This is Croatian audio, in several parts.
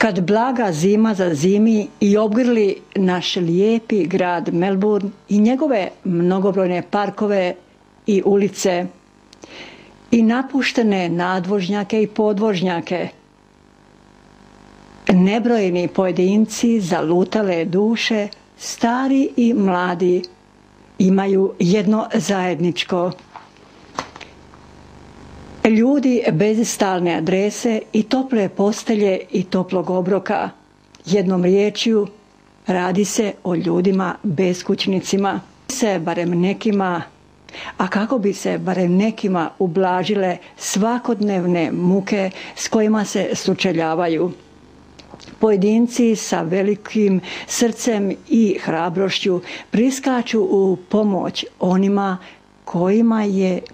Kad blaga zima zazimi i obgrli naš lijepi grad Melbourne i njegove mnogobrojne parkove i ulice i napuštene nadvožnjake i podvožnjake, nebrojeni pojedinci zalutale duše, stari i mladi, imaju jedno zajedničko. Ljudi bez stalne adrese i tople postelje i toplog obroka. Jednom riječju, radi se o ljudima beskućnicima. A kako bi se barem nekima ublažile svakodnevne muke s kojima se sučeljavaju. Pojedinci sa velikim srcem i hrabrošću priskaču u pomoć onima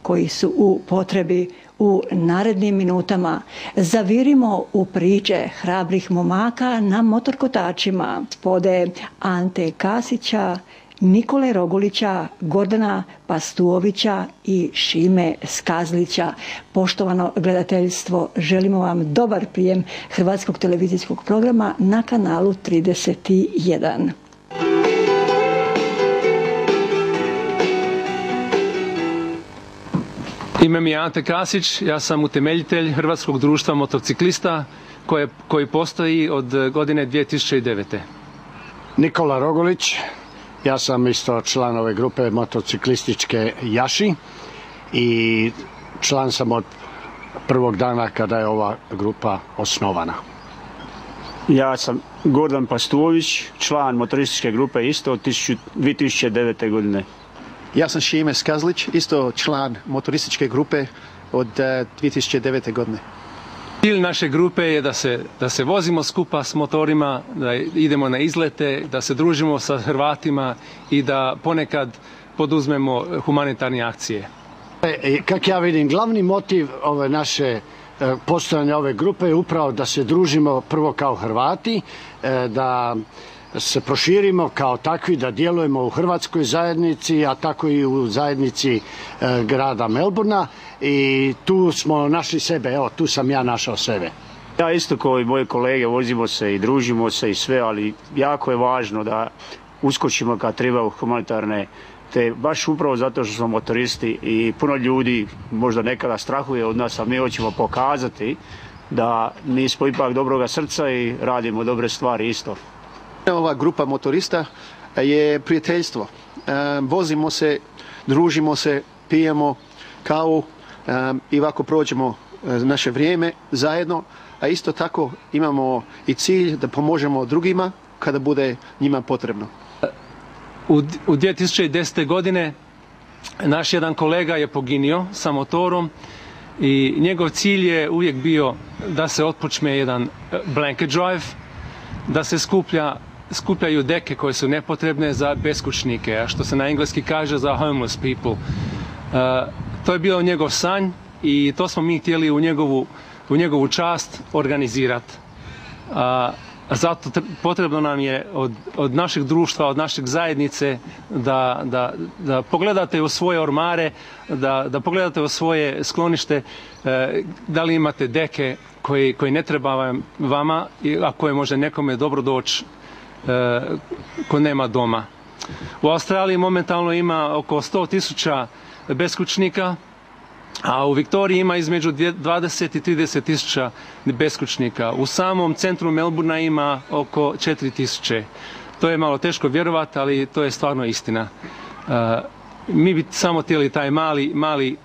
koji su u potrebi. U narednim minutama zavirimo u priče hrabrih momaka na motorkotačima, gospode Ante Kasića, Nikole Rogulića, Gordana Pastuovića i Šime Skazlića. Poštovano gledateljstvo, želimo vam dobar prijem hrvatskog televizijskog programa na kanalu 31. Ime mi je Ante Kasić, ja sam utemeljitelj Hrvatskog društva motociklista koji postoji od godine 2009. Nikola Rogulić, ja sam isto član ove grupe motociklističke Jaši i član sam od prvog dana kada je ova grupa osnovana. Ja sam Gordan Pastuović, član motorističke grupe isto od 2009. godine. Ja sam Šime Skazlić, isto član motorističke grupe od 2009. godine. Cilj naše grupe je da se vozimo skupa s motorima, da idemo na izlete, da se družimo sa Hrvatima i da ponekad poduzmemo humanitarne akcije. Kako ja vidim, glavni motiv ove naše postojanja ove grupe je upravo da se družimo prvo kao Hrvati, da se proširimo kao takvi, da djelujemo u hrvatskoj zajednici, a tako i u zajednici grada Melbourna i tu smo našli sebe, evo tu sam ja našao sebe. Ja isto kao i moje kolege vozimo se i družimo se i sve, ali jako je važno da uskočimo kad treba u humanitarne, te baš upravo zato što smo motoristi i puno ljudi možda nekada strahuje od nas, a mi hoćemo pokazati da mi smo ipak dobroga srca i radimo dobre stvari isto. Ova grupa motorista je prijateljstvo. Vozimo se, družimo se, pijemo kavu i ovako prođemo naše vrijeme zajedno, a isto tako imamo i cilj da pomožemo drugima kada bude njima potrebno. U 2010. godine naš jedan kolega je poginio sa motorom i njegov cilj je uvijek bio da se otpočne jedan blanket drive, da se skupljaju deke koje su nepotrebne za beskućnike, a što se na engleski kaže za homeless people. To je bio njegov sanj i to smo mi htjeli u njegovu čast organizirati. Zato potrebno nam je od našeg društva, od našeg zajednice da pogledate u svoje ormare, da pogledate u svoje sklonište, da li imate deke koji ne treba vama, a koje može nekome dobro doći ko nema doma. U Australiji momentalno ima oko 100.000 beskućnika, a u Viktoriji ima između 20 i 30.000 beskućnika. U samom centru Melbourna ima oko 4.000. To je malo teško vjerovati, ali to je stvarno istina. Mi bi samo htjeli taj mali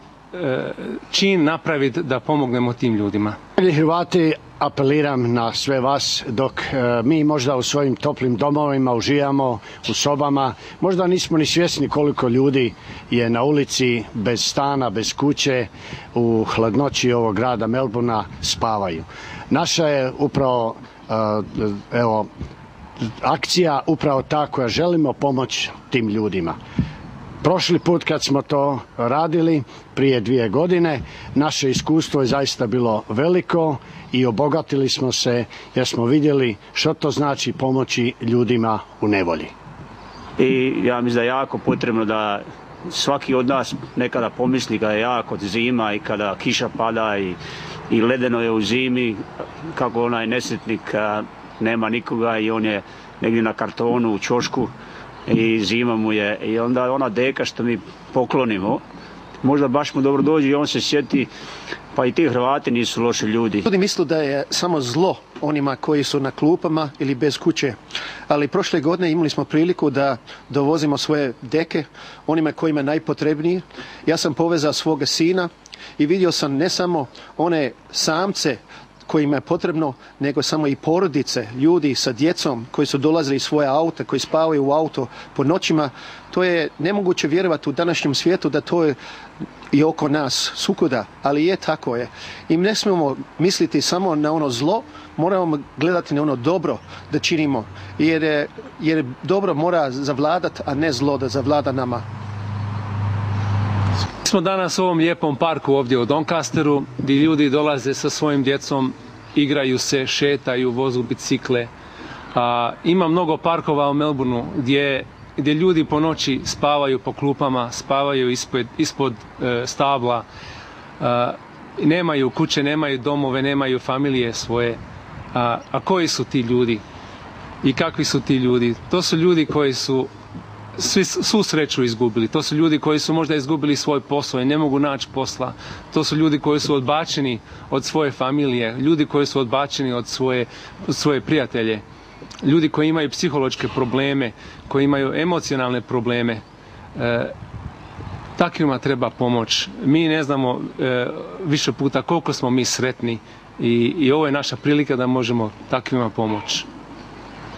čin napraviti da pomognemo tim ljudima. Hrvati, apeliram na sve vas, dok mi možda u svojim toplim domovima uživamo u sobama, možda nismo ni svjesni koliko ljudi je na ulici bez stana, bez kuće, u hladnoći ovog grada Melbourna spavaju. Naša je upravo akcija upravo ta koja želimo pomoći tim ljudima. Prošli put kad smo to radili, prije 2 godine, naše iskustvo je zaista bilo veliko i obogatili smo se jer smo vidjeli što to znači pomoći ljudima u nevolji. I ja mislim da je jako potrebno da svaki od nas nekada pomisli kada je jako zima i kada kiša pada i ledeno je u zimi, kako onaj nesretnik nema nikoga i on je negdje na kartonu u ćošku i zima mu je i onda ona deka što mi poklonimo, možda baš mu dobro dođe i on se sjeti, pa i ti Hrvati nisu loši ljudi. Ljudi misle da je samo zlo onima koji su na klupama ili bez kuće, ali prošle godine imali smo priliku da dovozimo svoje deke onima kojima je najpotrebniji. Ja sam povezao svoga sina i vidio sam ne samo one samce kojima je potrebno, nego samo i porodice, ljudi sa djecom koji su dolazili iz svoje auta, koji spavaju u auto po noćima. To je nemoguće vjerovati u današnjem svijetu da to je i oko nas svukuda, ali je tako je. I ne smijemo misliti samo na ono zlo, moramo gledati na ono dobro da činimo, jer dobro mora zavladati, a ne zlo da zavlada nama. Mi smo danas u ovom lijepom parku ovdje u Doncasteru, gdje ljudi dolaze sa svojim djecom, igraju se, šetaju, vozu bicikle. Ima mnogo parkova u Melbourneu gdje ljudi po noći spavaju po klupama, spavaju ispod stabla, nemaju kuće, nemaju domove, nemaju familije svoje. A koji su ti ljudi? I kakvi su ti ljudi? To su ljudi koji su svu sreću izgubili. To su ljudi koji su možda izgubili svoj posao i ne mogu naći posla. To su ljudi koji su odbačeni od svoje familije, ljudi koji su odbačeni od svoje prijatelje, ljudi koji imaju psihološke probleme, koji imaju emocionalne probleme. Takvima treba pomoć. Mi ne znamo više puta koliko smo mi sretni i ovo je naša prilika da možemo takvima pomoći.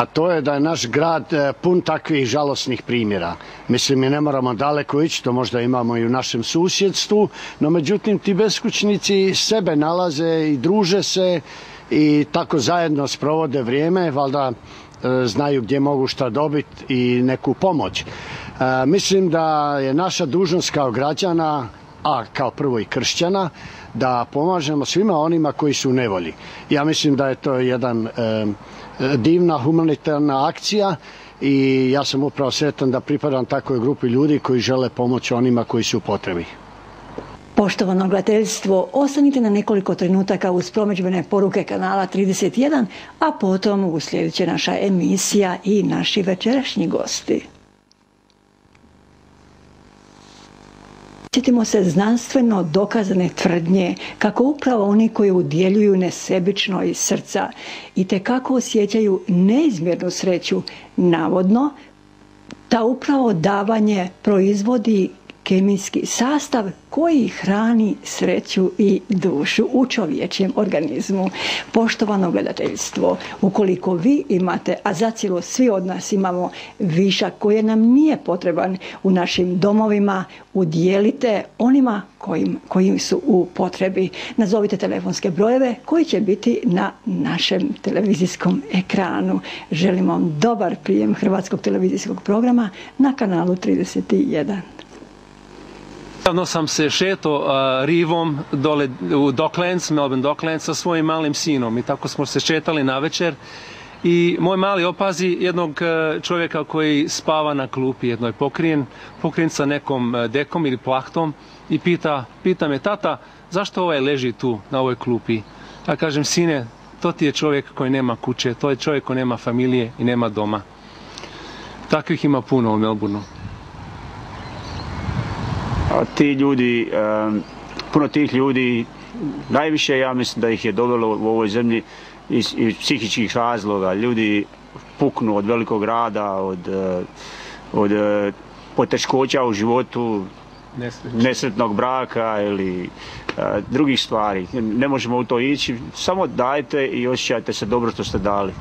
A to je da je naš grad pun takvih žalosnih primjera. Mislim, mi ne moramo daleko ići, to možda imamo i u našem susjedstvu, no međutim ti beskućnici sebe nalaze i druže se i tako zajedno sprovode vrijeme, valjda znaju gdje mogu šta dobiti i neku pomoć. Mislim da je naša dužnost kao građana, a kao prvo i kršćana, da pomažemo svima onima koji su u nevolji. Ja mislim da je to jedan divna humanitarna akcija i ja sam upravo sretan da pripadam takvoj grupi ljudi koji žele pomoći onima koji su u potrebi. Poštovano gledateljstvo, ostanite na nekoliko trenutaka uz promidžbene poruke kanala 31, a potom uslijedit će naša emisija i naši večerašnji gosti. Sjetimo se znanstveno dokazane tvrdnje kako upravo oni koji udjeljuju nesebično iz srca i tekako osjećaju neizmjernu sreću, navodno, da upravo davanje proizvodi kemijski sastav koji hrani sreću i dušu u čovječjem organizmu. Poštovano gledateljstvo, ukoliko vi imate, a zacijelo svi od nas imamo višak koji nam nije potreban u našim domovima, udjelite onima koji su u potrebi. Nazovite telefonske brojeve koji će biti na našem televizijskom ekranu. Želim vam dobar prijem hrvatskog televizijskog programa na kanalu 31. Nedavno sam se šetao rivom dole u Docklands, Melbourne Docklands, sa svojim malim sinom i tako smo se šetali navečer i moj mali opazi jednog čovjeka koji spava na klupi jednoj pokrijen sa nekom dekom ili plahtom i pita me: tata, zašto ovaj leži tu na ovoj klupi? Ja kažem: sine, to ti je čovjek koji nema kuće, to je čovjek koji nema familije i nema doma. Takvih ima puno u Melbourneu. A ti ljudi, puno tih ljudi, najviše ja mislim da ih je dovelo u ovoj zemlji iz psihičkih razloga. Ljudi puknu od velikog rada, od poteškoća u životu, nesretnog braka ili drugih stvari. Ne možemo u to ići, samo dajte i osjećajte se dobro što ste dali.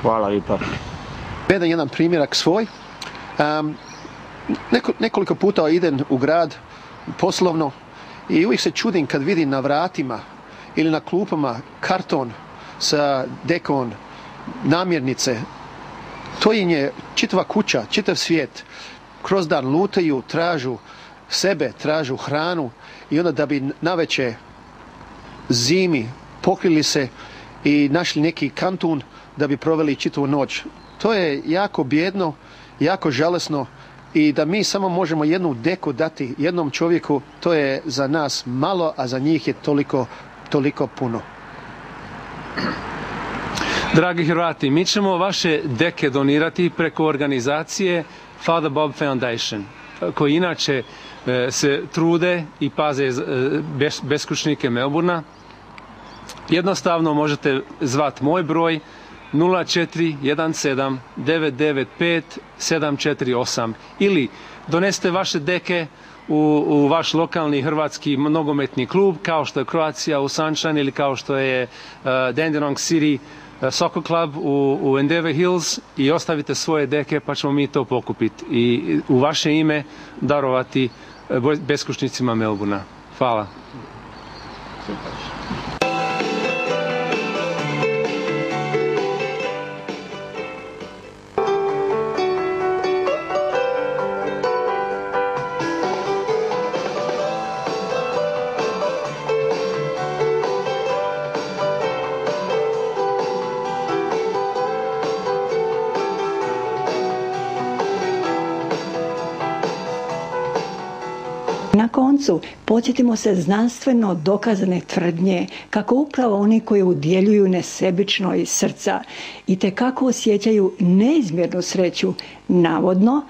Hvala lijepa. Jedan primjerak svoj. Nekoliko puta idem u grad poslovno i uvijek se čudim kad vidim na vratima ili na klupama karton sa dekom, namirnice. To im je čitava kuća, čitav svijet. Kroz dan lutaju, tražu sebe, tražu hranu i onda da bi navečer zimi pokrili se i našli neki kantun da bi proveli čitavu noć. To je jako bijedno, jako žalosno. I da mi samo možemo jednu deku dati jednom čovjeku, to je za nas malo, a za njih je toliko puno. Dragi Hrvati, mi ćemo vaše deke donirati preko organizacije Father Bob Foundation, koji inače se trude i paze beskućnike Melbourna. Jednostavno možete zvati moj broj 0417 995 748 ili donesite vaše deke u vaš lokalni hrvatski nogometni klub, kao što je Croatia u Sunshine ili kao što je Dandenong City Soccer Club u Endeavour Hills, i ostavite svoje deke pa ćemo mi to pokupiti i u vaše ime darovati beskućnicima Melbourna. Hvala. Na koncu, podsjetimo se znanstveno dokazane tvrdnje kako upravo oni koji udjeljuju nesebično iz srca i te kako osjećaju neizmjernu sreću, navodno,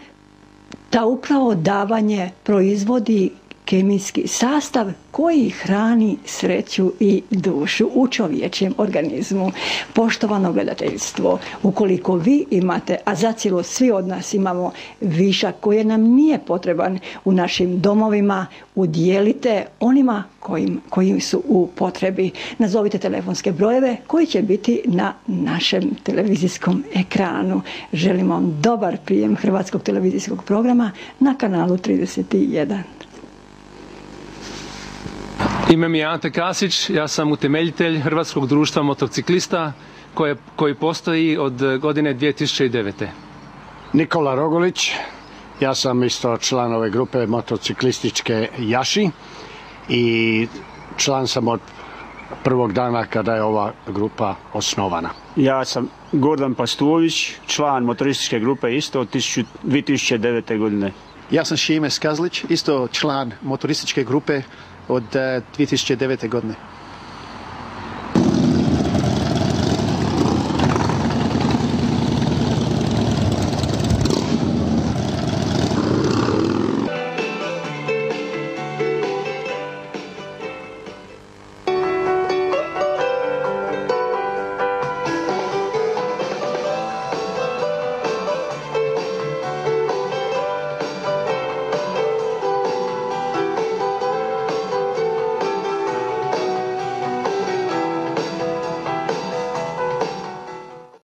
ta upravo davanje proizvodi kemijski sastav koji hrani sreću i dušu u čovječjem organizmu. Poštovano gledateljstvo, ukoliko vi imate, a zacijelo svi od nas imamo višak koji nam nije potreban u našim domovima, udjelite onima koji su u potrebi. Nazovite telefonske brojeve koji će biti na našem televizijskom ekranu. Želim vam dobar prijem hrvatskog televizijskog programa na kanalu 31. Ime mi je Ante Kasić, ja sam utemeljitelj Hrvatskog društva motociklista koji postoji od godine 2009. Nikola Rogolić, ja sam isto član ove grupe motociklističke Jaši i član sam od prvog dana kada je ova grupa osnovana. Ja sam Gordan Pastulović, član motorističke grupe isto od 2009. godine. Ja sam Šime Skazlić, isto član motorističke grupe od 2009. godine.